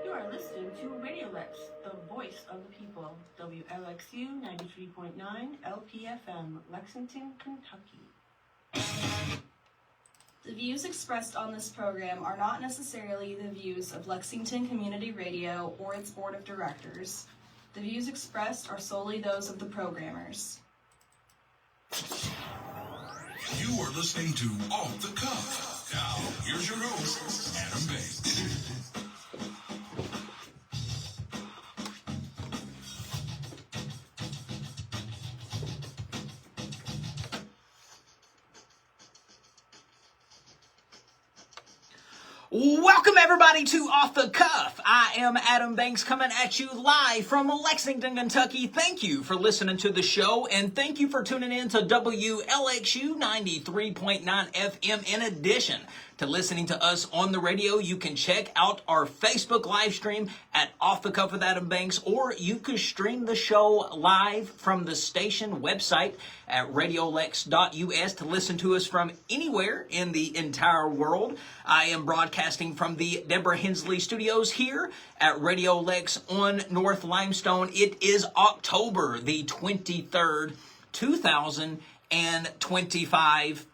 You are listening to Radio Lex, the voice of the people. WLXU 93.9 LPFM, Lexington, Kentucky. The views expressed on this program are not necessarily the views of Lexington Community Radio or its board of directors. The views expressed are solely those of the programmers. You are listening to Off the Cuff. Now, here's your host, Adam Banks. Welcome everybody to Off the Cuff. I am Adam Banks coming at you live from Lexington, Kentucky. Thank you for listening to the show and thank you for tuning in to WLXU 93.9 FM. In addition to listening to us on the radio, you can check out our Facebook live stream at Off the Cuff with Adam Banks, or you can stream the show live from the station website at radiolex.us to listen to us from anywhere in the entire world. I am broadcasting from the Deborah Hensley Studios here at Radio Lex on North Limestone. It is October the 23rd, 2025.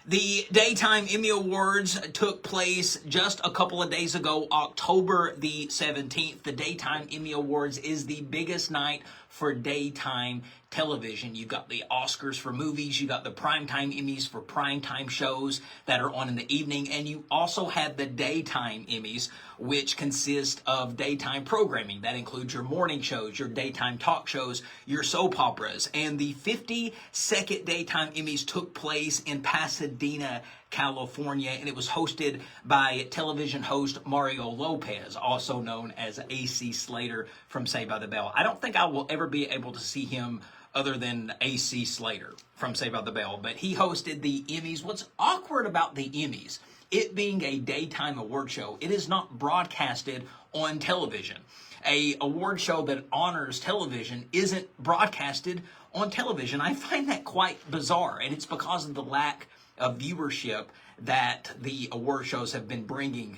The Daytime Emmy Awards took place just a couple of days ago, October the 17th. The Daytime Emmy Awards is the biggest night for daytime television. You got the Oscars for movies, you got the primetime Emmys for primetime shows that are on in the evening, and you also have the daytime Emmys, which consist of daytime programming. That includes your morning shows, your daytime talk shows, your soap operas. And the 52nd Daytime Emmys took place in Pasadena, California, and it was hosted by television host Mario Lopez, also known as AC Slater from Saved by the Bell. I don't think I will ever be able to see him other than AC Slater from Saved by the Bell, but he hosted the Emmys. What's awkward about the Emmys, it being a daytime award show, it is not broadcasted on television. A award show that honors television isn't broadcasted on television. I find that quite bizarre, and it's because of the lack of viewership that the award shows have been bringing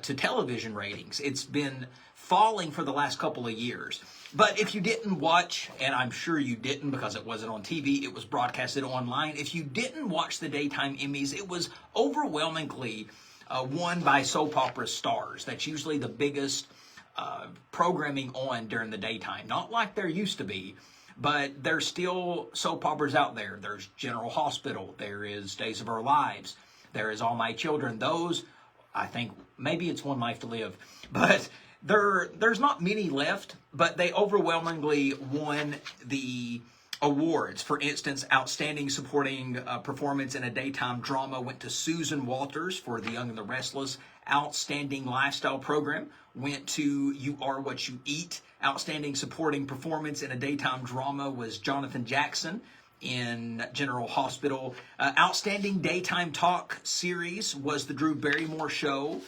to television ratings. It's been falling for the last couple of years. But if you didn't watch, and I'm sure you didn't because it wasn't on TV, it was broadcasted online. If you didn't watch the Daytime Emmys, it was overwhelmingly won by soap opera stars. That's usually the biggest programming on during the daytime. Not like there used to be, but there's still soap operas out there. There's General Hospital. There is Days of Our Lives. There is All My Children. Those, I think, maybe it's One Life to Live, but there's not many left, but they overwhelmingly won the awards. For instance, Outstanding Supporting Performance in a Daytime Drama went to Susan Walters for The Young and the Restless. Outstanding Lifestyle Program went to You Are What You Eat. Outstanding Supporting Performance in a Daytime Drama was Jonathan Jackson in General Hospital. Outstanding Daytime Talk Series was The Drew Barrymore Show.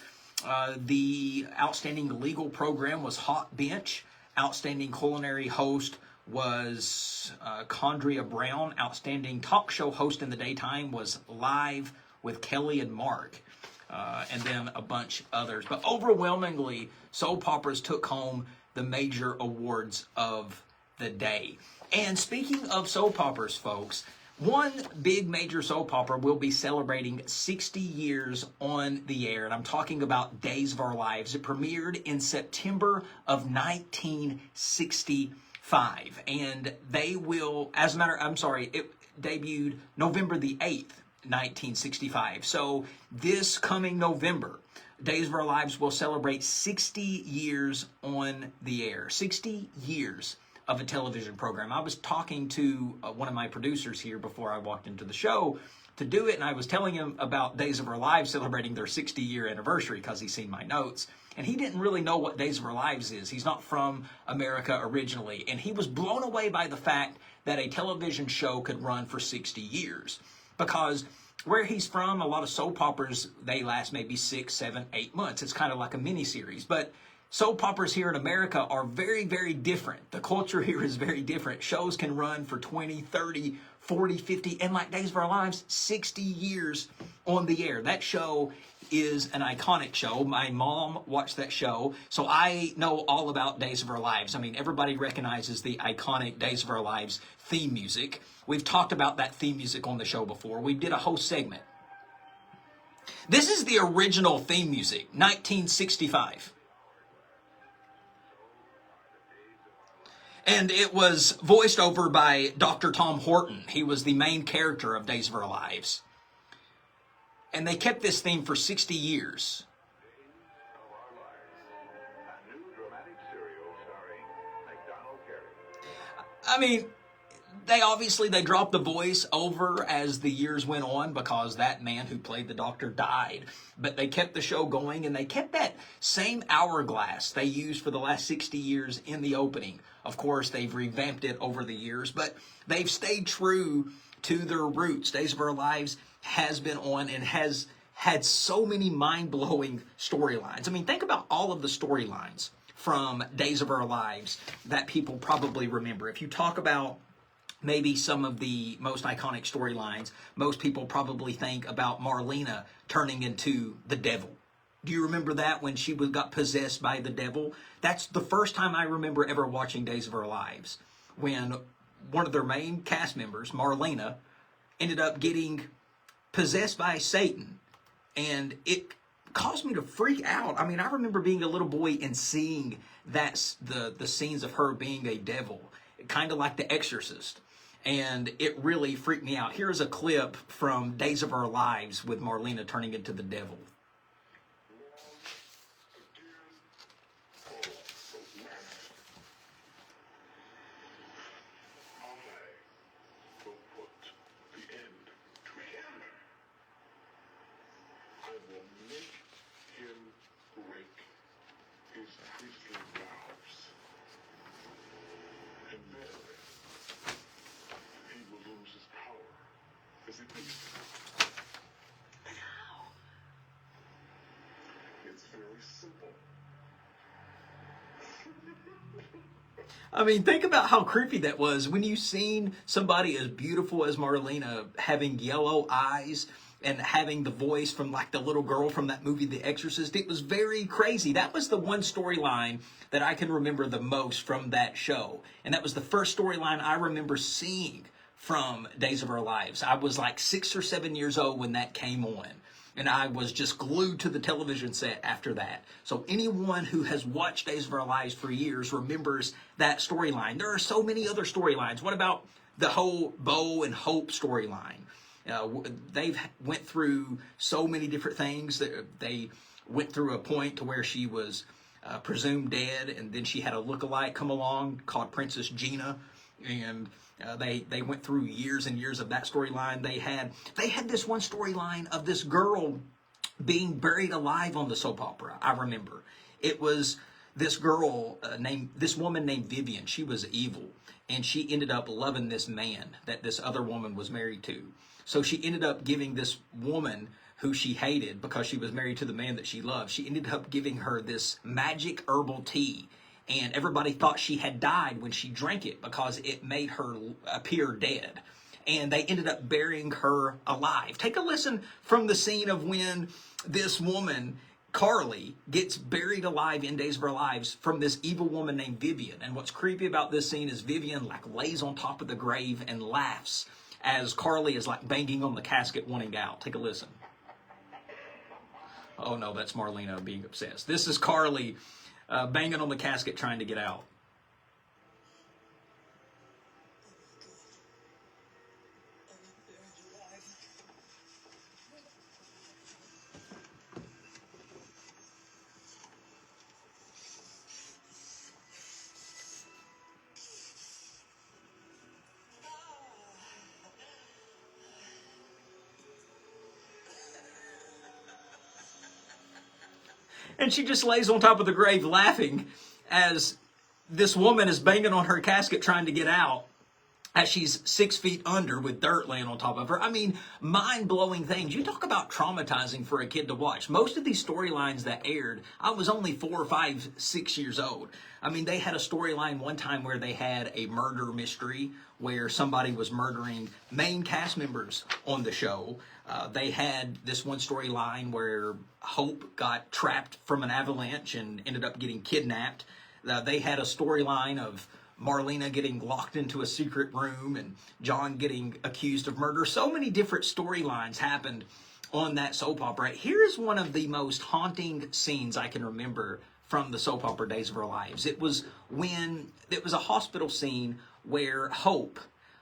The Outstanding Legal Program was Hot Bench. Outstanding Culinary Host was Condria Brown. Outstanding Talk Show Host in the Daytime was Live with Kelly and Mark. And then a bunch others. But overwhelmingly, soap operas took home the major awards of the day. And speaking of soap operas, folks, One big major soap opera will be celebrating 60 years on the air, and I'm talking about Days of Our Lives. It premiered in September of 1965, and they will, it debuted November the 8th, 1965. So this coming November, Days of Our Lives will celebrate 60 years on the air. 60 years of a television program. I was talking to one of my producers here before I walked into the show to do it, and I was telling him about Days of Our Lives celebrating their 60-year anniversary because he's seen my notes, and he didn't really know what Days of Our Lives is. He's not from America originally, and he was blown away by the fact that a television show could run for 60 years because where he's from, a lot of soap operas, they last maybe 6, 7, 8 months. It's kind of like a mini-series, but soap operas here in America are very, very different. The culture here is very different. Shows can run for 20, 30, 40, 50, and like Days of Our Lives, 60 years on the air. That show is an iconic show. My mom watched that show, so I know all about Days of Our Lives. I mean, everybody recognizes the iconic Days of Our Lives theme music. We've talked about that theme music on the show before. We did a whole segment. This is the original theme music, 1965. And it was voiced over by Dr. Tom Horton. He was the main character of Days of Our Lives. And they kept this theme for 60 years. I mean, they dropped the voice over as the years went on because that man who played the doctor died. But they kept the show going, and they kept that same hourglass they used for the last 60 years in the opening. Of course, they've revamped it over the years, but they've stayed true to their roots. Days of Our Lives has been on and has had so many mind-blowing storylines. I mean, think about all of the storylines from Days of Our Lives that people probably remember. If you talk about maybe some of the most iconic storylines, most people probably think about Marlena turning into the devil. Do you remember that when she got possessed by the devil? That's the first time I remember ever watching Days of Our Lives, when one of their main cast members, Marlena, ended up getting possessed by Satan. And it caused me to freak out. I mean, I remember being a little boy and seeing the scenes of her being a devil, kind of like The Exorcist. And it really freaked me out. Here's a clip from Days of Our Lives with Marlena turning into the devil. I mean, think about how creepy that was when you seen somebody as beautiful as Marlena having yellow eyes and having the voice from like the little girl from that movie, The Exorcist. It was very crazy. That was the one storyline that I can remember the most from that show. And that was the first storyline I remember seeing from Days of Our Lives. I was like 6 or 7 years old when that came on. And I was just glued to the television set after that. So anyone who has watched Days of Our Lives for years remembers that storyline. There are so many other storylines. What about the whole Bo and Hope storyline? They've went through so many different things. They went through a point to where she was presumed dead, and then she had a lookalike come along called Princess Gina, and they went through years and years of that storyline. They had this one storyline of this girl being buried alive on the soap opera. I remember it was this girl this woman named Vivian. She was evil, and she ended up loving this man that this other woman was married to. So she ended up giving this woman who she hated because she was married to the man that she loved. She ended up giving her this magic herbal tea. And everybody thought she had died when she drank it because it made her appear dead. And they ended up burying her alive. Take a listen from the scene of when this woman, Carly, gets buried alive in Days of Our Lives from this evil woman named Vivian. And what's creepy about this scene is Vivian lays on top of the grave and laughs as Carly is like banging on the casket wanting out. Take a listen. Oh no, that's Marlena being obsessed. This is Carly banging on the casket trying to get out. And she just lays on top of the grave laughing as this woman is banging on her casket trying to get out as she's 6 feet under with dirt laying on top of her. I mean, mind-blowing things. You talk about traumatizing for a kid to watch. Most of these storylines that aired, I was only 4, 5, 6 years old. I mean, they had a storyline one time where they had a murder mystery where somebody was murdering main cast members on the show. They had this one storyline where Hope got trapped from an avalanche and ended up getting kidnapped. They had a storyline of Marlena getting locked into a secret room and John getting accused of murder. So many different storylines happened on that soap opera. Here's one of the most haunting scenes I can remember from the soap opera days of our lives. It was when it was a hospital scene where Hope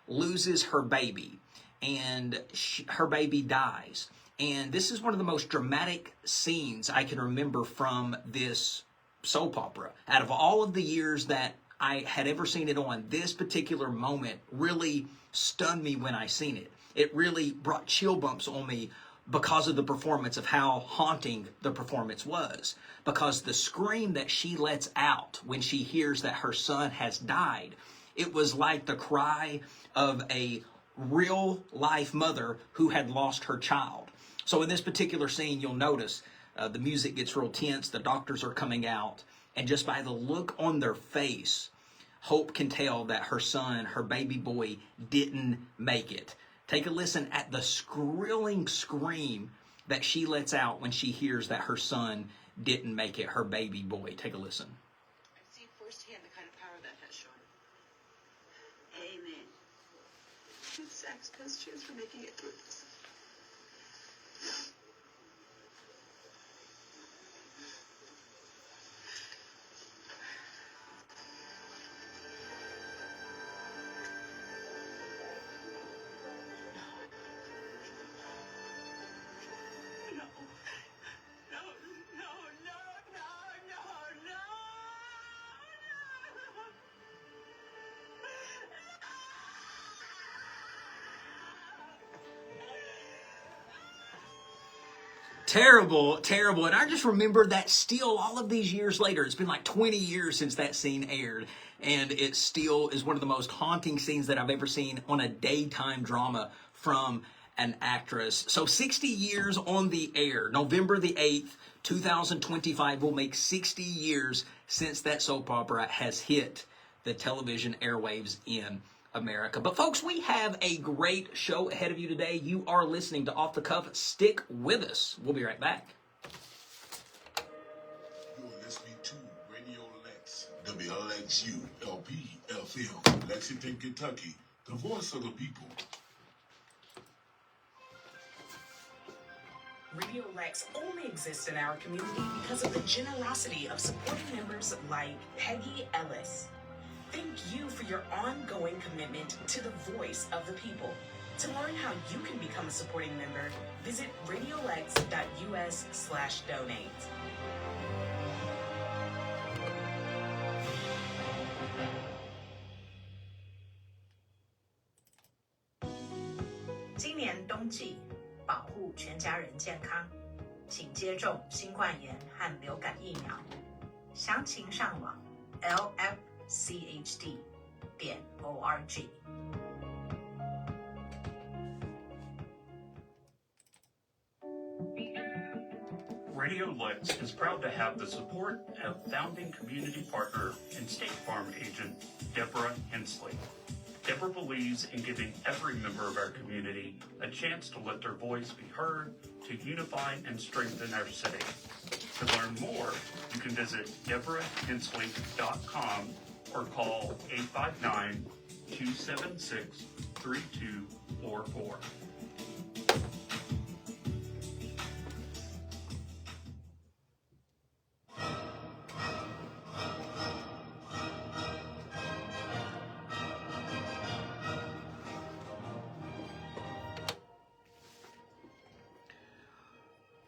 loses her baby and her baby dies. And this is one of the most dramatic scenes I can remember from this soap opera. Out of all of the years that I had ever seen it on, this particular moment really stunned me when I seen it. It really brought chill bumps on me because of the performance, of how haunting the performance was. Because the scream that she lets out when she hears that her son has died, it was like the cry of a real life mother who had lost her child. So in this particular scene, you'll notice the music gets real tense, the doctors are coming out, and just by the look on their face, Hope can tell that her son, her baby boy, didn't make it. Take a listen at the skrilling scream that she lets out when she hears that her son didn't make it, her baby boy. Take a listen. I've seen firsthand the kind of power that has shown. Amen. It's Zach's best chance for making it through this. Terrible, terrible. And I just remember that still all of these years later. It's been like 20 years since that scene aired. And it still is one of the most haunting scenes that I've ever seen on a daytime drama from an actress. So 60 years on the air. November the 8th, 2025 will make 60 years since that soap opera has hit the television airwaves in America. But folks, we have a great show ahead of you today. You are listening to Off the Cuff. Stick with us. We'll be right back. You're listening to Radio Lex, WLXU, LP, FM, Lexington, Kentucky, the voice of the people. Radio Lex only exists in our community because of the generosity of supporting members like Peggy Ellis. Thank you for your ongoing commitment to the voice of the people. To learn how you can become a supporting member, visit radiolex.us/donate. 今年冬季，保护全家人健康，请接种新冠炎和流感疫苗。详情上网 lfchd.org。Radio Lex is proud to have the support of founding community partner and State Farm agent Deborah Hensley. Deborah believes in giving every member of our community a chance to let their voice be heard, to unify and strengthen our city. To learn more, you can visit deborahhensley.com or call 859-276-4600. 3244.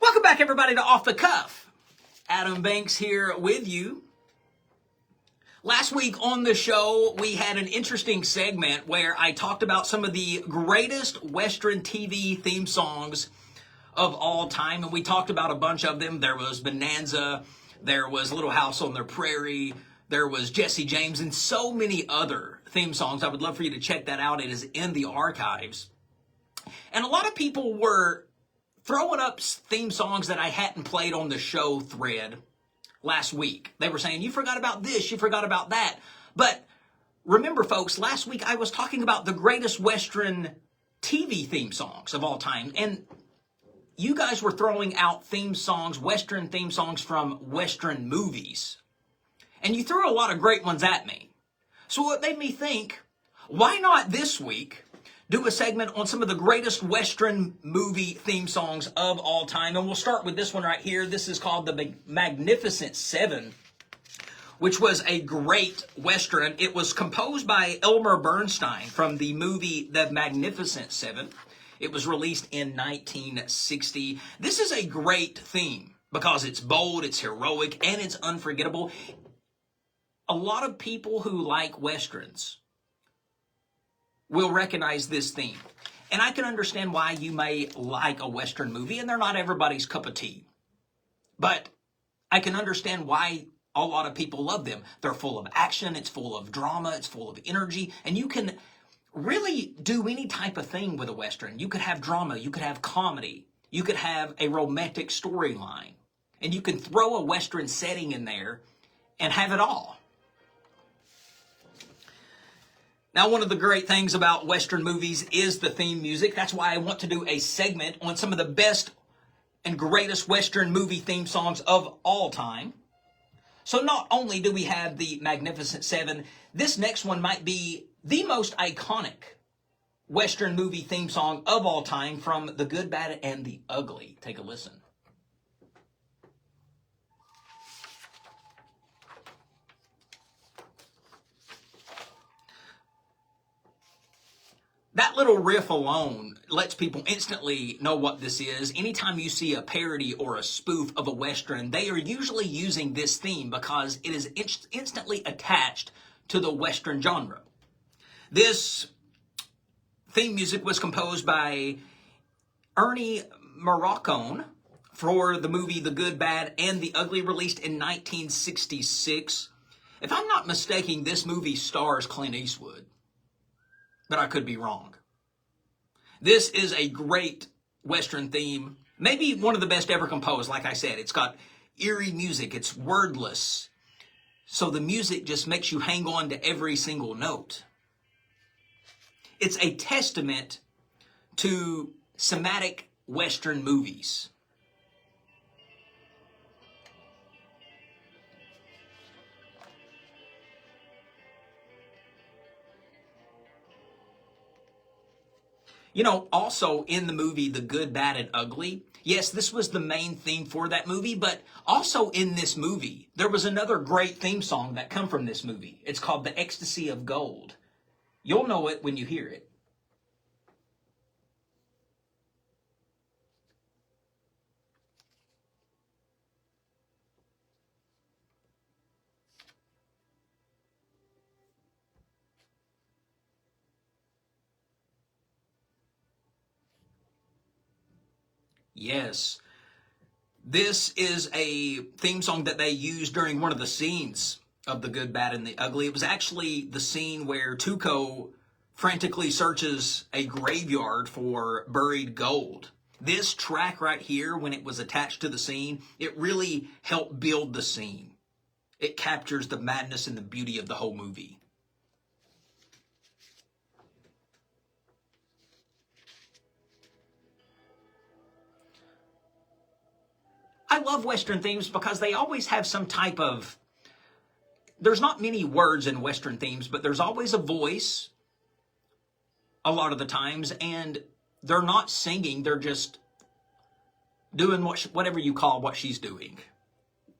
Welcome back, everybody, to Off the Cuff. Adam Banks here with you. Last week on the show, we had an interesting segment where I talked about some of the greatest Western TV theme songs of all time, and we talked about a bunch of them. There was Bonanza, there was Little House on the Prairie, there was Jesse James, and so many other theme songs. I would love for you to check that out. It is in the archives. And a lot of people were throwing up theme songs that I hadn't played on the show thread last week. They were saying, you forgot about this, you forgot about that. But remember, folks, last week I was talking about the greatest Western TV theme songs of all time. And you guys were throwing out theme songs, Western theme songs from Western movies. And you threw a lot of great ones at me. So it made me think, why not this week do a segment on some of the greatest Western movie theme songs of all time? And we'll start with this one right here. This is called The Magnificent Seven, which was a great Western. It was composed by Elmer Bernstein from the movie The Magnificent Seven. It was released in 1960. This is a great theme because it's bold, it's heroic, and it's unforgettable. A lot of people who like Westerns will recognize this theme. And I can understand why you may like a Western movie, and they're not everybody's cup of tea. But I can understand why a lot of people love them. They're full of action, it's full of drama, it's full of energy, and you can really do any type of thing with a Western. You could have drama, you could have comedy, you could have a romantic storyline, and you can throw a Western setting in there and have it all. Now, one of the great things about Western movies is the theme music. That's why I want to do a segment on some of the best and greatest Western movie theme songs of all time. So not only do we have the Magnificent Seven, this next one might be the most iconic Western movie theme song of all time from The Good, Bad, and the Ugly. Take a listen. That little riff alone lets people instantly know what this is. Anytime you see a parody or a spoof of a Western, they are usually using this theme because it is instantly attached to the Western genre. This theme music was composed by Ernie Morricone for the movie The Good, Bad, and the Ugly, released in 1966. If I'm not mistaken, this movie stars Clint Eastwood, but I could be wrong. This is a great Western theme, maybe one of the best ever composed. Like I said, it's got eerie music, it's wordless, so the music just makes you hang on to every single note. It's a testament to cinematic Western movies. You know, also in the movie The Good, Bad, and Ugly, yes, this was the main theme for that movie, but also in this movie, there was another great theme song that come from this movie. It's called The Ecstasy of Gold. You'll know it when you hear it. Yes, this is a theme song that they used during one of the scenes of The Good, Bad, and the Ugly. It was actually the scene where Tuco frantically searches a graveyard for buried gold. This track right here, when it was attached to the scene, it really helped build the scene. It captures the madness and the beauty of the whole movie. I love Western themes because they always have some type of, there's not many words in Western themes, but there's always a voice, a lot of the times, and they're not singing, they're just doing whatever you call what she's doing.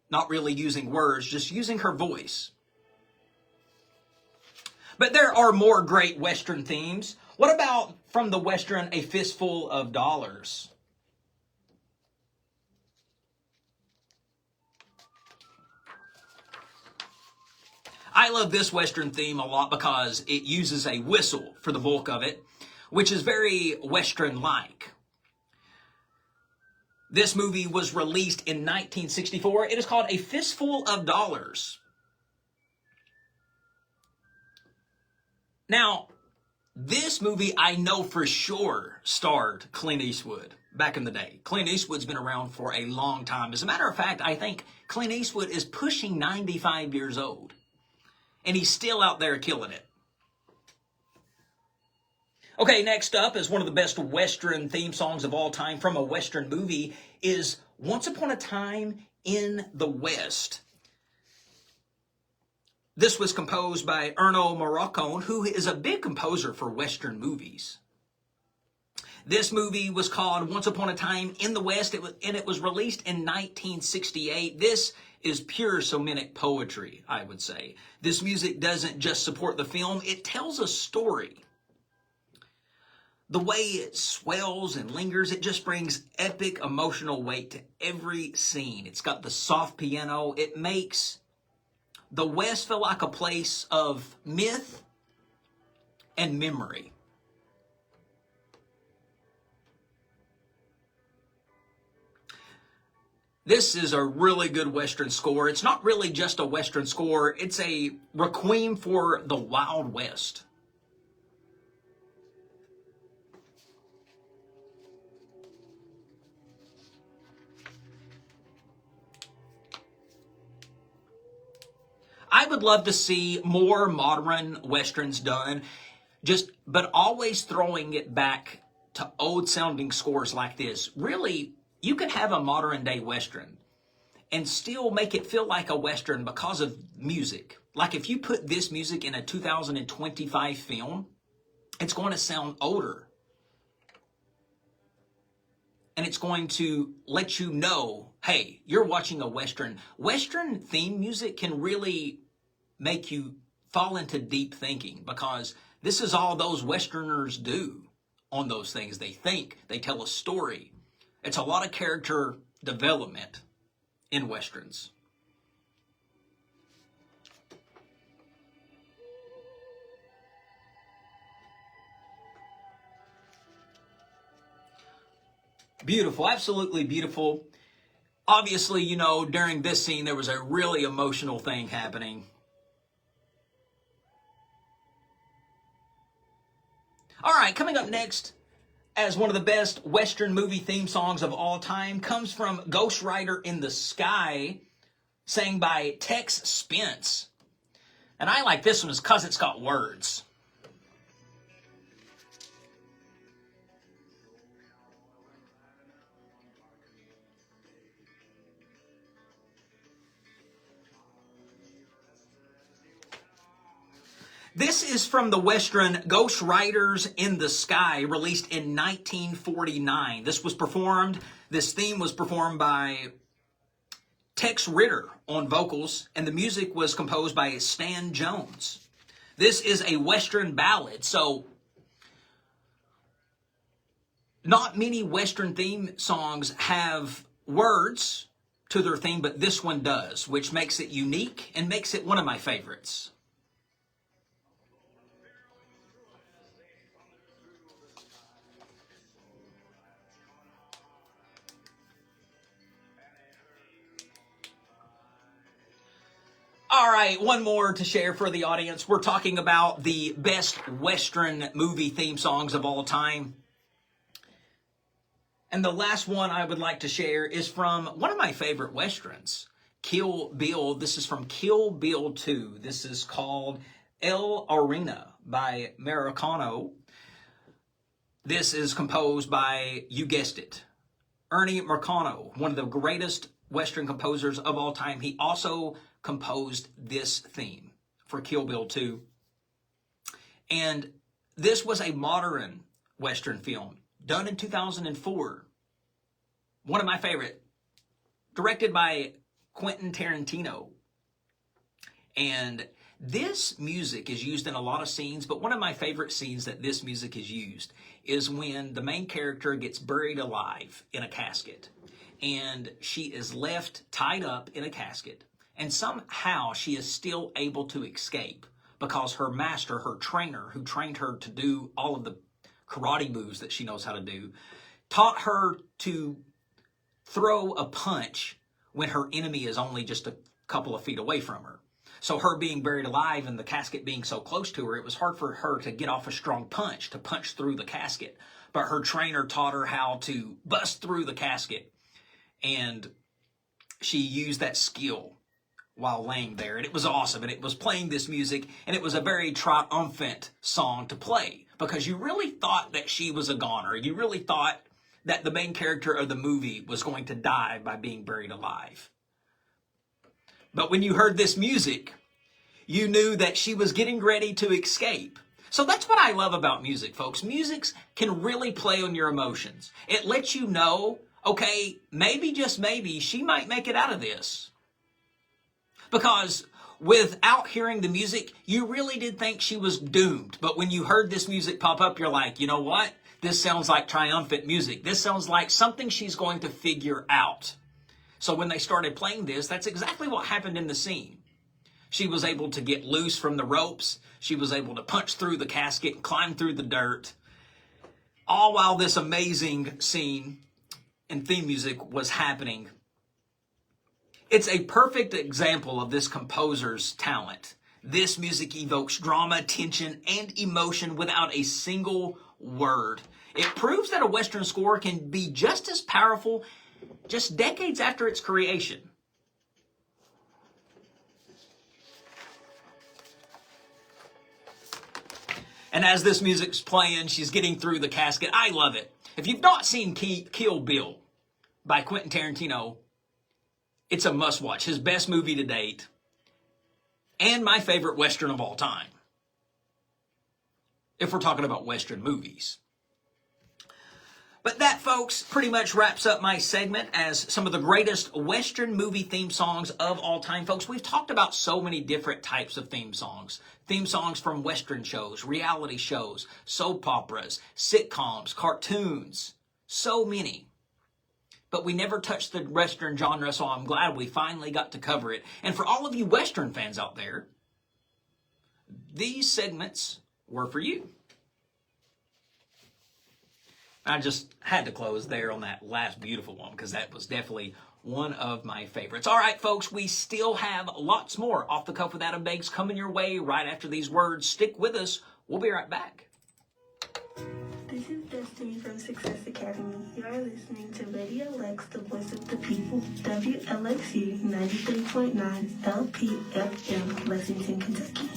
Not really using words, just using her voice. But there are more great Western themes. What about from the Western, A Fistful of Dollars? I love this Western theme a lot because it uses a whistle for the bulk of it, which is very Western-like. This movie was released in 1964. It is called A Fistful of Dollars. Now, this movie I know for sure starred Clint Eastwood back in the day. Clint Eastwood's been around for a long time. As a matter of fact, I think Clint Eastwood is pushing 95 years old. And he's still out there killing it. Okay, next up is one of the best Western theme songs of all time from a Western movie is Once Upon a Time in the West. This was composed by Ennio Morricone, who is a big composer for Western movies. This movie was called Once Upon a Time in the West, and it was released in 1968. This is pure Semitic poetry, I would say. This music doesn't just support the film, it tells a story. The way it swells and lingers, it just brings epic emotional weight to every scene. It's got the soft piano. It makes the West feel like a place of myth and memory. This is a really good Western score. It's not really just a Western score. It's a requiem for the Wild West. I would love to see more modern Westerns done, but always throwing it back to old sounding scores like this. Really, you could have a modern day Western and still make it feel like a Western because of music. Like if you put this music in a 2025 film, it's going to sound older. And it's going to let you know, hey, you're watching a Western. Western theme music can really make you fall into deep thinking because this is all those Westerners do on those things. They think, they tell a story. It's a lot of character development in Westerns. Beautiful, absolutely beautiful. Obviously, you know, during this scene, there was a really emotional thing happening. All right, coming up next, as one of the best Western movie theme songs of all time, comes from Ghost Rider in the Sky, sang by Tex Spence. And I like this one because it's got words. This is from the Western Ghost Riders in the Sky, released in 1949. This theme was performed by Tex Ritter on vocals, and the music was composed by Stan Jones. This is a Western ballad, so not many Western theme songs have words to their theme, but this one does, which makes it unique and makes it one of my favorites. All right, one more to share for the audience. We're talking about the best Western movie theme songs of all time. And the last one I would like to share is from one of my favorite Westerns, Kill Bill. This is from Kill Bill 2. This is called El Arena by Morricone. This is composed by, you guessed it, Ennio Morricone, one of the greatest Western composers of all time. He also composed this theme for Kill Bill 2. And This was a modern Western film done in 2004. One of my favorite, directed by Quentin Tarantino. And this music is used in a lot of scenes, but one of my favorite scenes that this music is used is when the main character gets buried alive in a casket. And she is left tied up in a casket. And somehow she is still able to escape because her master, her trainer, who trained her to do all of the karate moves that she knows how to do, taught her to throw a punch when her enemy is only just a couple of feet away from her. So her being buried alive and the casket being so close to her, it was hard for her to get off a strong punch, to punch through the casket. But her trainer taught her how to bust through the casket. And she used that skill while laying there. And it was awesome. And it was playing this music. And it was a very triumphant song to play. Because you really thought that she was a goner. You really thought that the main character of the movie was going to die by being buried alive. But when you heard this music, you knew that she was getting ready to escape. So that's what I love about music, folks. Music can really play on your emotions. It lets you know, okay, maybe, just maybe, she might make it out of this. Because without hearing the music, you really did think she was doomed. But when you heard this music pop up, you're like, you know what? This sounds like triumphant music. This sounds like something she's going to figure out. So when they started playing this, that's exactly what happened in the scene. She was able to get loose from the ropes. She was able to punch through the casket, climb through the dirt, all while this amazing scene and theme music was happening. It's a perfect example of this composer's talent. This music evokes drama, tension, and emotion without a single word. It proves that a Western score can be just as powerful just decades after its creation. And as this music's playing, she's getting through the casket. I love it. If you've not seen Kill Bill by Quentin Tarantino, it's a must-watch. His best movie to date, and my favorite Western of all time, if we're talking about Western movies. But that, folks, pretty much wraps up my segment as some of the greatest Western movie theme songs of all time. Folks, we've talked about so many different types of theme songs. Theme songs from Western shows, reality shows, soap operas, sitcoms, cartoons. So many. But we never touched the Western genre, so I'm glad we finally got to cover it. And for all of you Western fans out there, these segments were for you. I just had to close there on that last beautiful one because that was definitely one of my favorites. All right, folks, we still have lots more Off the Cuff with Adam Banks coming your way right after these words. Stick with us. We'll be right back. This is Destiny from Success Academy. You are listening to Radio Lex, the voice of the people, WLXU 93.9 LPFM, Lexington, Kentucky.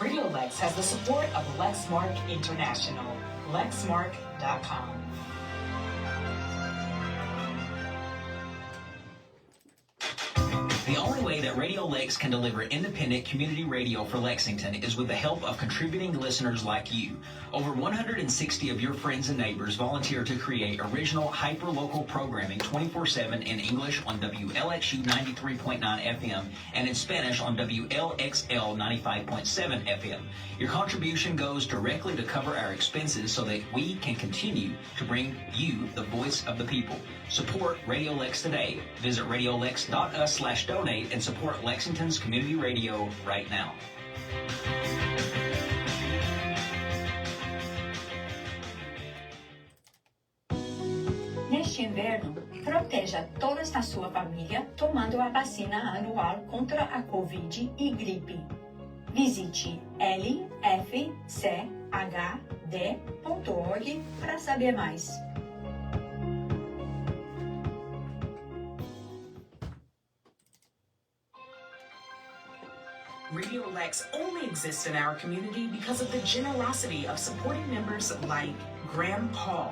Radio Lex has the support of Lexmark International. Lexmark.com. The only way that Radio Lex can deliver independent community radio for Lexington is with the help of contributing listeners like you. Over 160 of your friends and neighbors volunteer to create original, hyper-local programming 24/7 in English on WLXU 93.9 FM and in Spanish on WLXL 95.7 FM. Your contribution goes directly to cover our expenses so that we can continue to bring you the voice of the people. Support Radio Lex today. Visit radiolex.us/donate and support Lexington's community radio right now. Neste inverno, proteja toda a sua família tomando a vacina anual contra a Covid e gripe. Visite lfchd.org para saber mais. Radio Lex only exists in our community because of the generosity of supporting members like Graham Paul.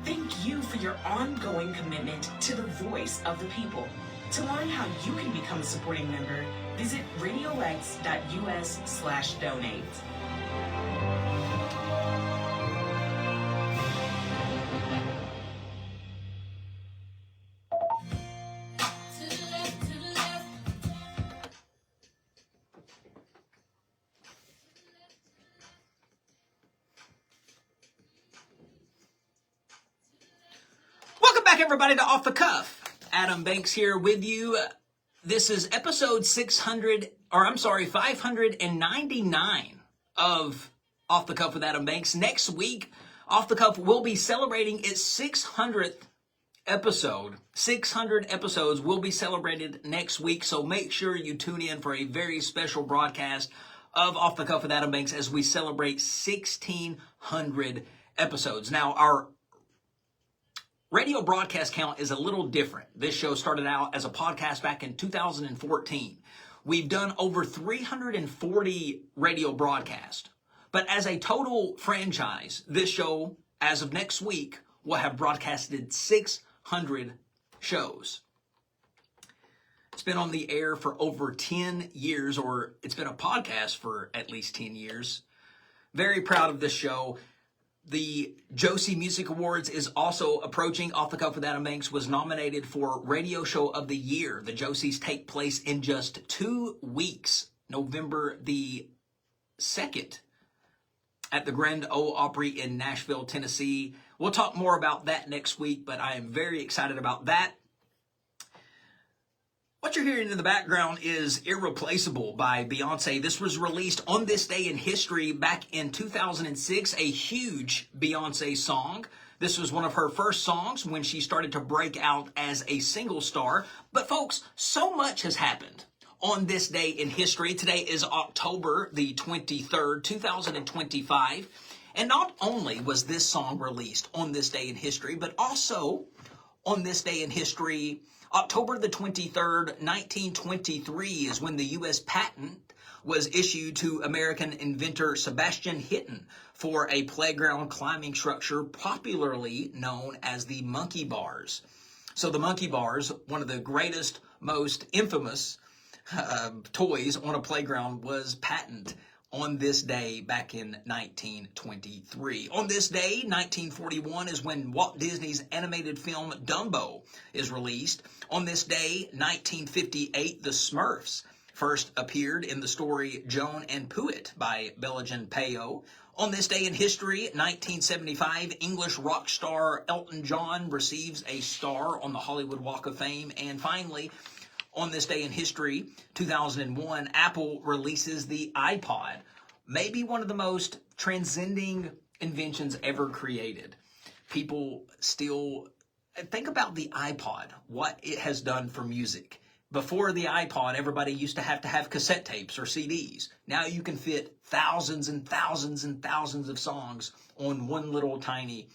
Thank you for your ongoing commitment to the voice of the people. To learn how you can become a supporting member, visit radiolex.us/donate. Welcome back, everybody, to Off the Cuff. Adam Banks here with you. This is episode 599 of Off the Cuff with Adam Banks. Next week, Off the Cuff will be celebrating its 600th episode. 600 episodes will be celebrated next week, so make sure you tune in for a very special broadcast of Off the Cuff with Adam Banks as we celebrate 1,600 episodes. Now, our radio broadcast count is a little different. This show started out as a podcast back in 2014. We've done over 340 radio broadcasts. But as a total franchise, this show, as of next week, will have broadcasted 600 shows. It's been on the air for over 10 years, or it's been a podcast for at least 10 years. Very proud of this show. The Josie Music Awards is also approaching. Off the Cuff with Adam Banks was nominated for Radio Show of the Year. The Josies take place in just 2 weeks, November the 2nd, at the Grand Ole Opry in Nashville, Tennessee. We'll talk more about that next week, but I am very excited about that. What you're hearing in the background is Irreplaceable by Beyonce. This was released on this day in history back in 2006, a huge Beyonce song. This was one of her first songs when she started to break out as a single star. But folks, so much has happened on this day in history. Today is October the 23rd, 2025. And not only was this song released on this day in history, but also on this day in history, October the 23rd, 1923 is when the U.S. patent was issued to American inventor Sebastian Hinton for a playground climbing structure popularly known as the monkey bars. So the monkey bars, one of the greatest, most infamous toys on a playground, was patented on this day back in 1923. On this day, 1941, is when Walt Disney's animated film Dumbo is released. On this day, 1958, the Smurfs first appeared in the story Joan and Puit by Belajan Payo. On this day in history, 1975, English rock star Elton John receives a star on the Hollywood Walk of Fame. And finally, on this day in history, 2001, Apple releases the iPod, maybe one of the most transcending inventions ever created. People still think about the iPod, what it has done for music. Before the iPod, everybody used to have cassette tapes or CDs. Now you can fit thousands and thousands and thousands of songs on one little tiny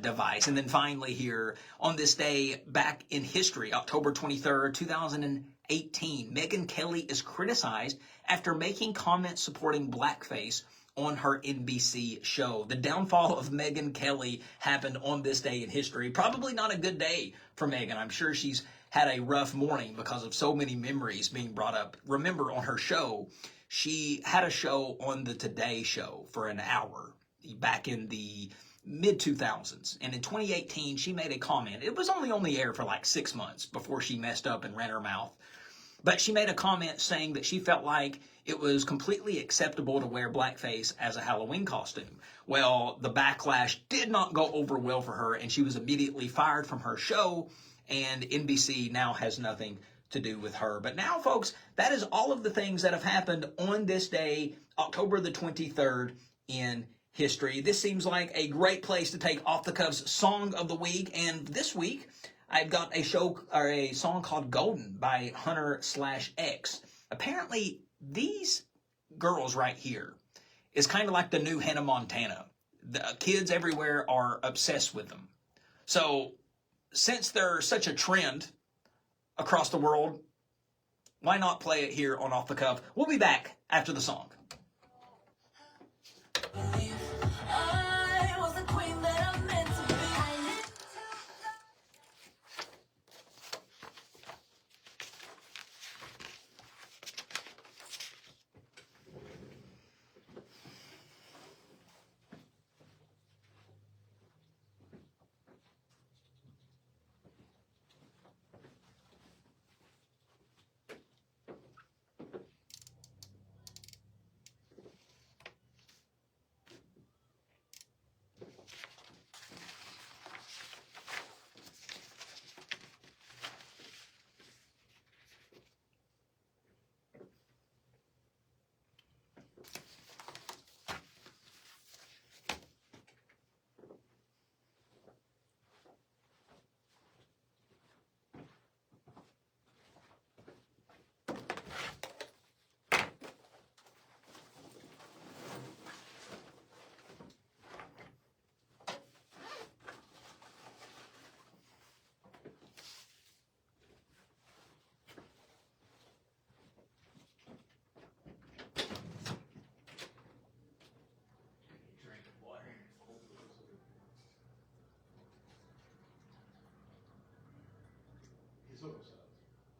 device. And then finally here, on this day back in history, October 23rd, 2018, Megyn Kelly is criticized after making comments supporting blackface on her NBC show. The downfall of Megyn Kelly happened on this day in history. Probably not a good day for Megyn. I'm sure she's had a rough morning because of so many memories being brought up. Remember, on her show, she had a show on the Today Show for an hour back in the mid-2000s. And in 2018, she made a comment. It was only on the air for like 6 months before she messed up and ran her mouth. But she made a comment saying that she felt like it was completely acceptable to wear blackface as a Halloween costume. Well, the backlash did not go over well for her, and she was immediately fired from her show, and NBC now has nothing to do with her. But now, folks, that is all of the things that have happened on this day, October the 23rd, in history. This seems like a great place to take Off the Cuff's Song of the Week, and this week I've got a song called Golden by Hunter/X. Apparently, these girls right here is kind of like the new Hannah Montana. The kids everywhere are obsessed with them. So, since they're such a trend across the world, why not play it here on Off the Cuff? We'll be back after the song.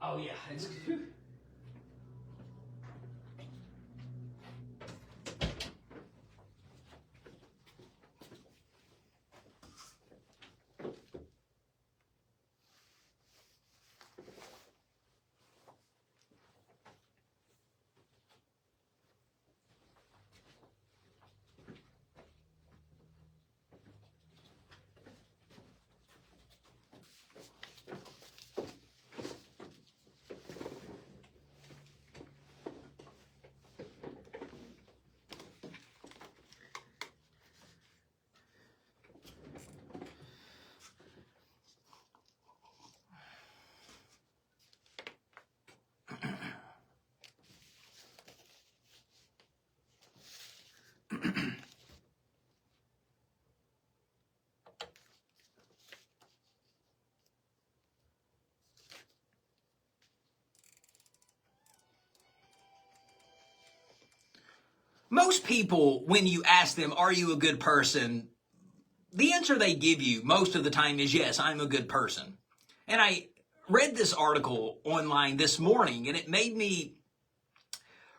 Oh yeah, it's most people, when you ask them, are you a good person? The answer they give you most of the time is yes, I'm a good person. And I read this article online this morning and it made me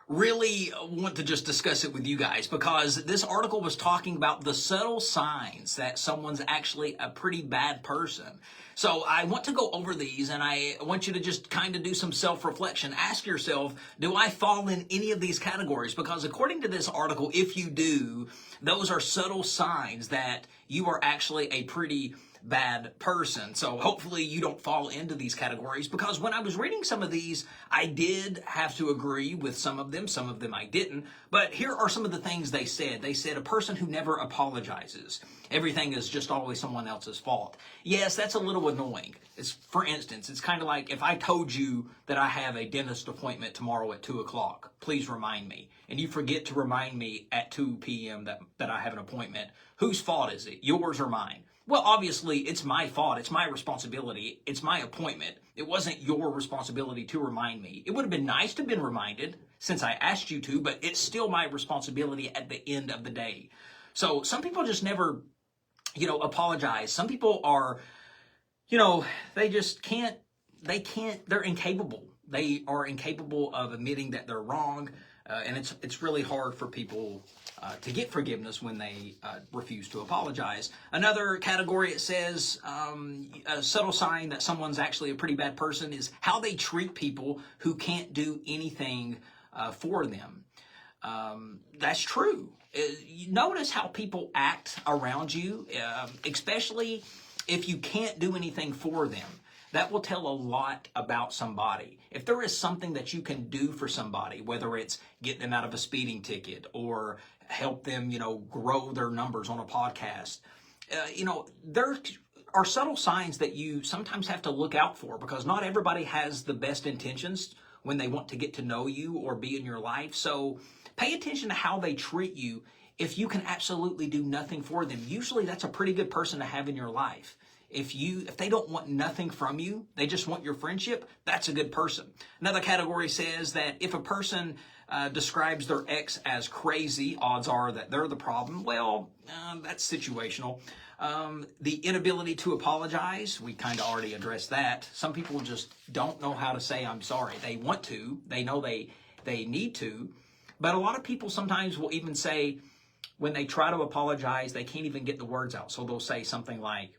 really want to just discuss it with you guys because this article was talking about the subtle signs that someone's actually a pretty bad person. So I want to go over these and I want you to just kind of do some self-reflection. Ask yourself, do I fall in any of these categories? Because according to this article, if you do, those are subtle signs that you are actually a pretty bad person. So hopefully you don't fall into these categories because when I was reading some of these, I did have to agree with some of them I didn't. But here are some of the things they said. They said a person who never apologizes. Everything is just always someone else's fault. Yes, that's a little annoying. For instance, it's kind of like if I told you that I have a dentist appointment tomorrow at 2 o'clock, please remind me. And you forget to remind me at 2 p.m. that I have an appointment. Whose fault is it? Yours or mine? Well, obviously, it's my fault. It's my responsibility. It's my appointment. It wasn't your responsibility to remind me. It would have been nice to have been reminded since I asked you to, but it's still my responsibility at the end of the day. So some people just never, apologize. Some people are, they just can't, they're incapable. They are incapable of admitting that they're wrong. And it's really hard for people to get forgiveness when they refuse to apologize. Another category, it says, a subtle sign that someone's actually a pretty bad person is how they treat people who can't do anything for them. That's true. You notice how people act around you, especially if you can't do anything for them. That will tell a lot about somebody. If there is something that you can do for somebody, whether it's get them out of a speeding ticket or help them, grow their numbers on a podcast, there are subtle signs that you sometimes have to look out for because not everybody has the best intentions when they want to get to know you or be in your life. So pay attention to how they treat you. If you can absolutely do nothing for them, usually that's a pretty good person to have in your life. If they don't want nothing from you, they just want your friendship, that's a good person. Another category says that if a person describes their ex as crazy, odds are that they're the problem. Well, that's situational. The inability to apologize, we kind of already addressed that. Some people just don't know how to say I'm sorry. They want to, they know they need to, but a lot of people sometimes will even say when they try to apologize, they can't even get the words out. So they'll say something like,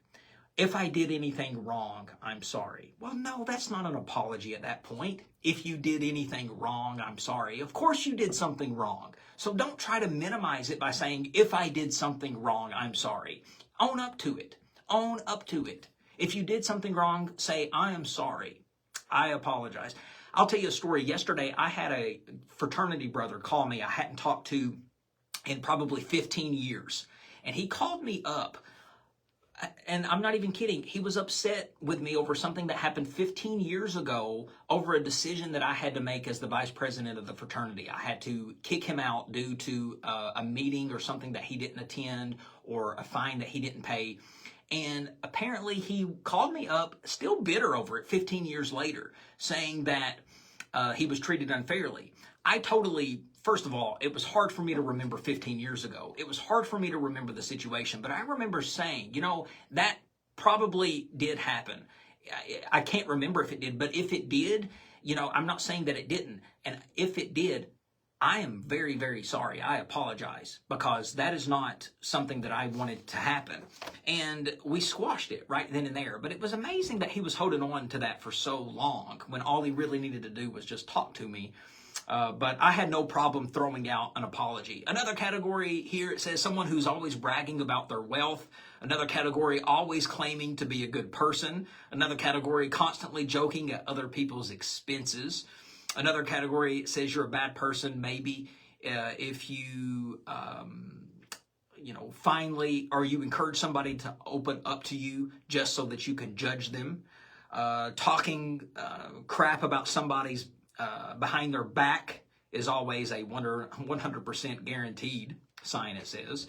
if I did anything wrong, I'm sorry. Well, no, that's not an apology at that point. If you did anything wrong, I'm sorry. Of course you did something wrong. So don't try to minimize it by saying, if I did something wrong, I'm sorry. Own up to it. Own up to it. If you did something wrong, say, I am sorry. I apologize. I'll tell you a story. Yesterday, I had a fraternity brother call me I hadn't talked to in probably 15 years. And he called me up. And I'm not even kidding. He was upset with me over something that happened 15 years ago over a decision that I had to make as the vice president of the fraternity. I had to kick him out due to a meeting or something that he didn't attend or a fine that he didn't pay. And apparently he called me up, still bitter over it 15 years later, saying that he was treated unfairly. First of all, it was hard for me to remember 15 years ago. It was hard for me to remember the situation, but I remember saying, that probably did happen. I can't remember if it did, but if it did, you know, I'm not saying that it didn't. And if it did, I am very, very sorry. I apologize, because that is not something that I wanted to happen. And we squashed it right then and there. But it was amazing that he was holding on to that for so long when all he really needed to do was just talk to me. But I had no problem throwing out an apology. Another category here, it says someone who's always bragging about their wealth. Another category, always claiming to be a good person. Another category, constantly joking at other people's expenses. Another category says you're a bad person, maybe if you, you know, finally, or you encourage somebody to open up to you just so that you can judge them. Talking crap about somebody's behind their back is always a 100% guaranteed sign, it says.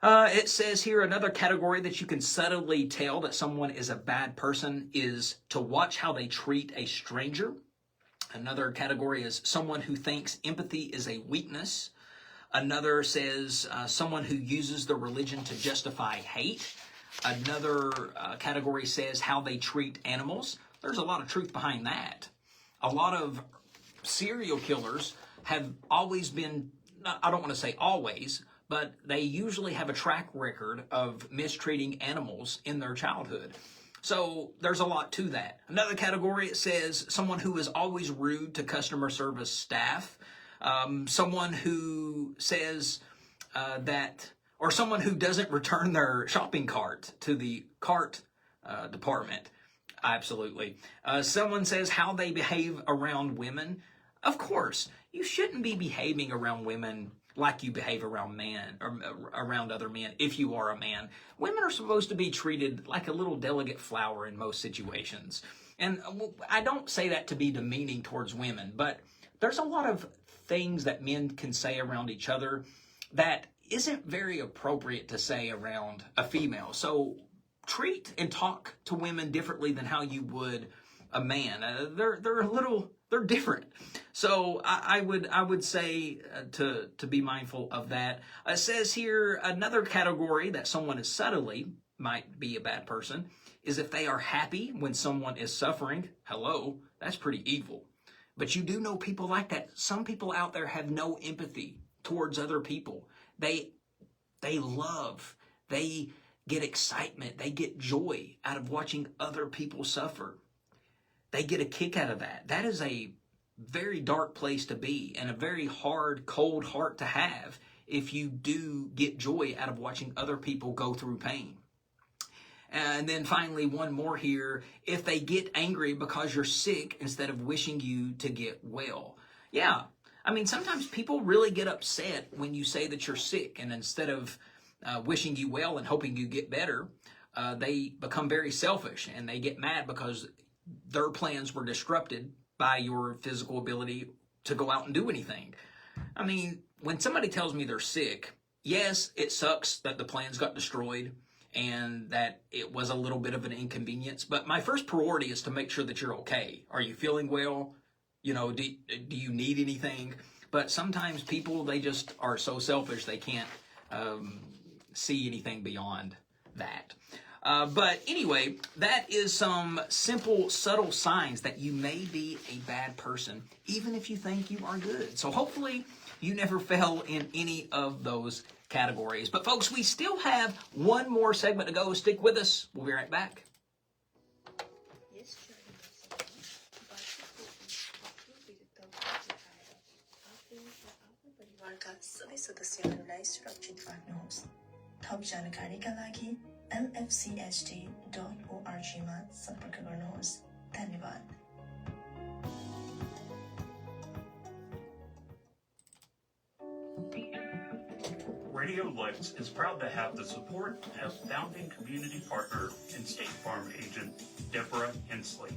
It says here another category that you can subtly tell that someone is a bad person is to watch how they treat a stranger. Another category is someone who thinks empathy is a weakness. Another says someone who uses the religion to justify hate. Another category says how they treat animals. There's a lot of truth behind that. A lot of serial killers have always been, I don't want to say always, but they usually have a track record of mistreating animals in their childhood. So there's a lot to that. Another category, it says someone who is always rude to customer service staff. Someone who says that, or someone who doesn't return their shopping cart to the cart department. Absolutely. Someone says how they behave around women. Of course, you shouldn't be behaving around women like you behave around men or around other men if you are a man. Women are supposed to be treated like a little delicate flower in most situations. And I don't say that to be demeaning towards women, but there's a lot of things that men can say around each other that isn't very appropriate to say around a female. So treat and talk to women differently than how you would a man. They're different. So I would say to be mindful of that. It says here another category that someone is subtly might be a bad person is if they are happy when someone is suffering. Hello, that's pretty evil. But you do know people like that. Some people out there have no empathy towards other people. They love, they get excitement, they get joy out of watching other people suffer. They get a kick out of that. That is a very dark place to be and a very hard, cold heart to have if you do get joy out of watching other people go through pain. And then finally, one more here. If they get angry because you're sick instead of wishing you to get well. Yeah, I mean, sometimes people really get upset when you say that you're sick, and instead of wishing you well and hoping you get better, they become very selfish and they get mad because their plans were disrupted by your physical ability to go out and do anything. I mean, when somebody tells me they're sick, yes, it sucks that the plans got destroyed and that it was a little bit of an inconvenience, but my first priority is to make sure that you're okay. Are you feeling well? You know, do you need anything? But sometimes people, they just are so selfish they can't see anything beyond that. But anyway, that is some simple, subtle signs that you may be a bad person, even if you think you are good. So hopefully you never fell in any of those categories. But folks, we still have one more segment to go. Stick with us. We'll be right back. सबै सदस्यहरूलाई सुरक्षित राख्नुहोस्। थप जानकारीका लागि lfchd.org मा सम्पर्क गर्नुहोस्। धन्यवाद। Radio Lex is proud to have the support of founding community partner and State Farm agent Deborah Hensley.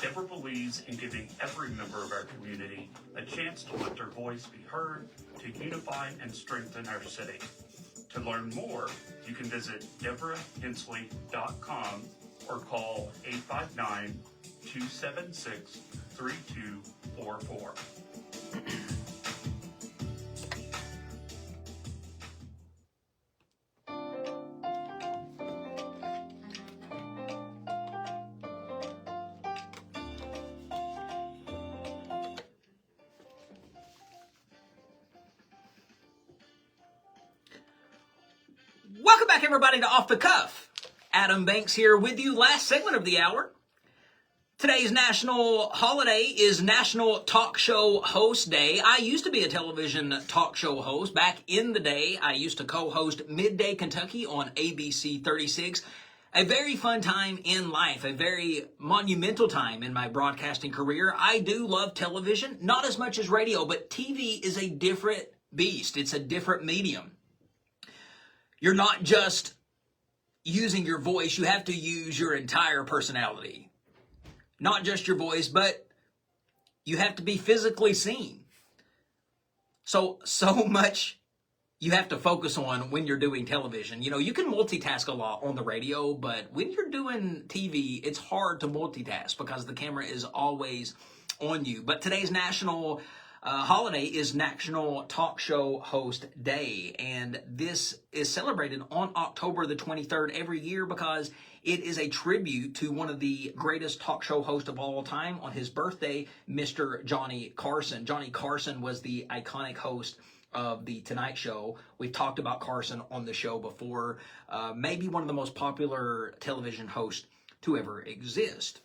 Deborah believes in giving every member of our community a chance to let their voice be heard, to unify and strengthen our city. To learn more, you can visit deborahhensley.com or call 859-276-3244. back, everybody, to Off the Cuff. Adam Banks here with you. Last segment of the hour. Today's national holiday is National Talk Show Host Day. I used to be a television talk show host. Back in the day, I used to co-host Midday Kentucky on ABC 36. A very fun time in life, a very monumental time in my broadcasting career. I do love television, not as much as radio, but TV is a different beast. It's a different medium. You're not just using your voice, you have to use your entire personality. Not just your voice, but you have to be physically seen. So much you have to focus on when you're doing television. You know, you can multitask a lot on the radio, but when you're doing TV, it's hard to multitask because the camera is always on you. But today's national holiday is National Talk Show Host Day, and this is celebrated on October the 23rd every year because it is a tribute to one of the greatest talk show hosts of all time. On his birthday, Mr. Johnny Carson. Johnny Carson was the iconic host of The Tonight Show. We've talked about Carson on the show before. Maybe one of the most popular television hosts to ever exist.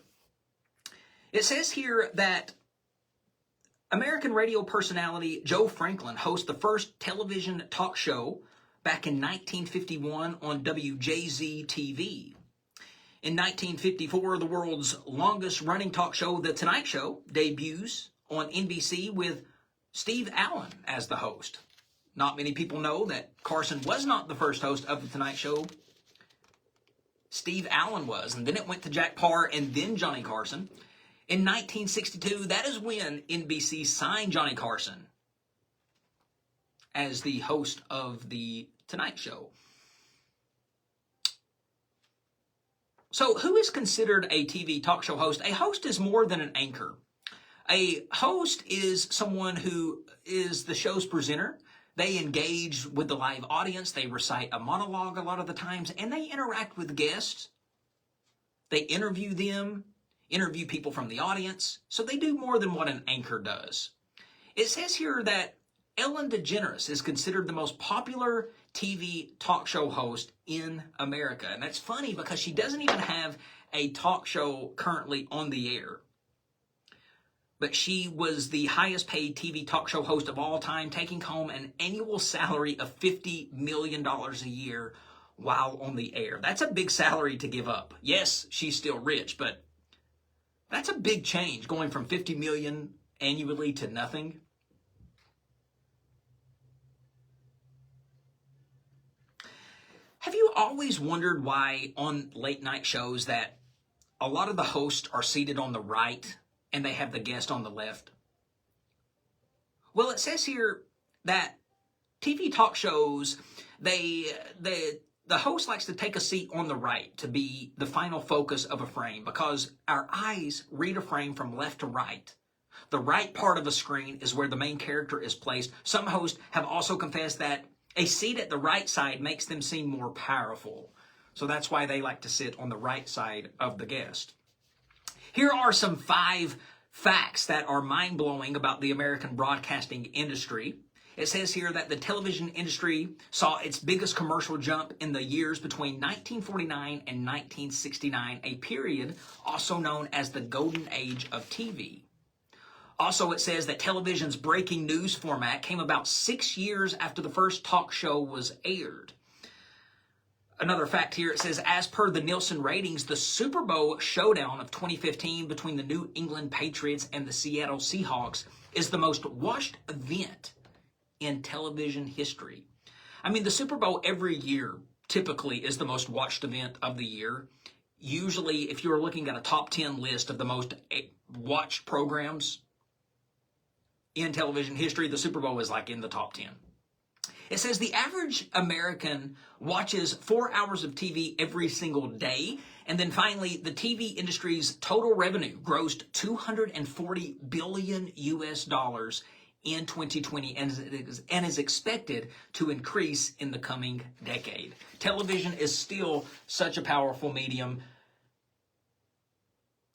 It says here that American radio personality Joe Franklin hosts the first television talk show back in 1951 on WJZ-TV. In 1954, the world's longest-running talk show, The Tonight Show, debuts on NBC with Steve Allen as the host. Not many people know that Carson was not the first host of The Tonight Show. Steve Allen was, and then it went to Jack Paar and then Johnny Carson. In 1962, that is when NBC signed Johnny Carson as the host of The Tonight Show. So who is considered a TV talk show host? A host is more than an anchor. A host is someone who is the show's presenter. They engage with the live audience. They recite a monologue a lot of the times, and they interact with guests. They interview them, interview people from the audience. So they do more than what an anchor does. It says here that Ellen DeGeneres is considered the most popular TV talk show host in America. And that's funny because she doesn't even have a talk show currently on the air. But she was the highest paid TV talk show host of all time, taking home an annual salary of $50 million a year while on the air. That's a big salary to give up. Yes, she's still rich, but that's a big change, going from $50 million annually to nothing. Have you always wondered why on late night shows that a lot of the hosts are seated on the right and they have the guest on the left? Well, it says here that TV talk shows, the host likes to take a seat on the right to be the final focus of a frame because our eyes read a frame from left to right. The right part of a screen is where the main character is placed. Some hosts have also confessed that a seat at the right side makes them seem more powerful. So that's why they like to sit on the right side of the guest. Here are some 5 facts that are mind-blowing about the American broadcasting industry. It says here that the television industry saw its biggest commercial jump in the years between 1949 and 1969, a period also known as the golden age of TV. Also, it says that television's breaking news format came about 6 years after the first talk show was aired. Another fact here, it says, as per the Nielsen ratings, the Super Bowl showdown of 2015 between the New England Patriots and the Seattle Seahawks is the most watched event in television history. I mean, the Super Bowl every year typically is the most watched event of the year. Usually, if you're looking at a top 10 list of the most watched programs in television history, the Super Bowl is like in the top 10. It says the average American watches 4 hours of TV every single day. And then finally, the TV industry's total revenue grossed $240 billion in 2020 and is expected to increase in the coming decade. Television is still such a powerful medium.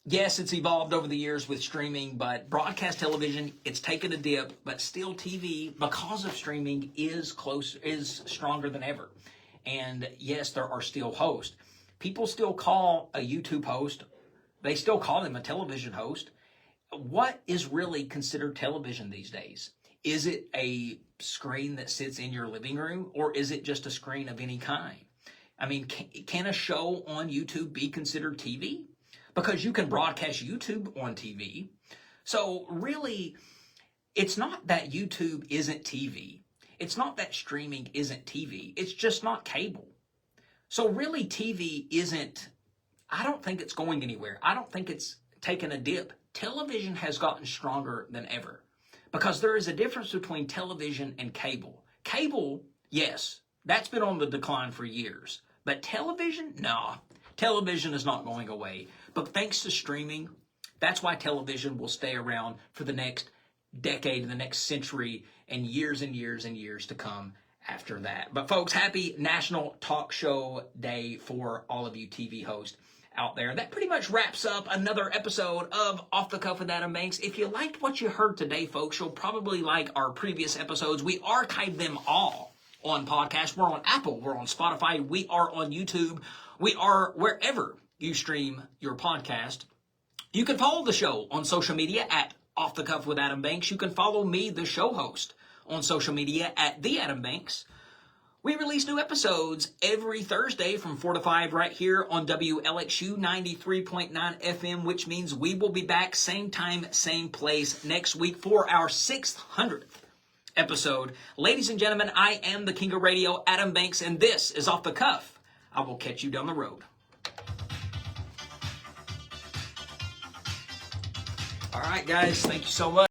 Yes, it's evolved over the years with streaming, but broadcast television, it's taken a dip, but still TV, because of streaming, is stronger than ever. And yes, there are still hosts. People still call a YouTube host, they still call him a television host. What is really considered television these days? Is it a screen that sits in your living room, or is it just a screen of any kind? I mean, can a show on YouTube be considered TV? Because you can broadcast YouTube on TV. So really, it's not that YouTube isn't TV. It's not that streaming isn't TV. It's just not cable. So really, TV isn't, I don't think it's going anywhere. I don't think it's taken a dip. Television has gotten stronger than ever because there is a difference between television and cable. Cable, yes, that's been on the decline for years. But television, nah. Television is not going away. But thanks to streaming, that's why television will stay around for the next decade and the next century and years and years and years to come after that. But folks, happy National Talk Show Day for all of you TV hosts out there. That pretty much wraps up another episode of Off the Cuff with Adam Banks. If you liked what you heard today, folks, you'll probably like our previous episodes. We archived them all on podcast. We're on Apple, we're on Spotify, we are on YouTube, we are wherever you stream your podcast. You can follow the show on social media at Off the Cuff with Adam Banks. You can follow me, the show host, on social media at The Adam Banks. We release new episodes every Thursday from 4 to 5 right here on WLXU 93.9 FM, which means we will be back same time, same place next week for our 600th episode. Ladies and gentlemen, I am the King of Radio, Adam Banks, and this is Off the Cuff. I will catch you down the road. All right, guys, thank you so much.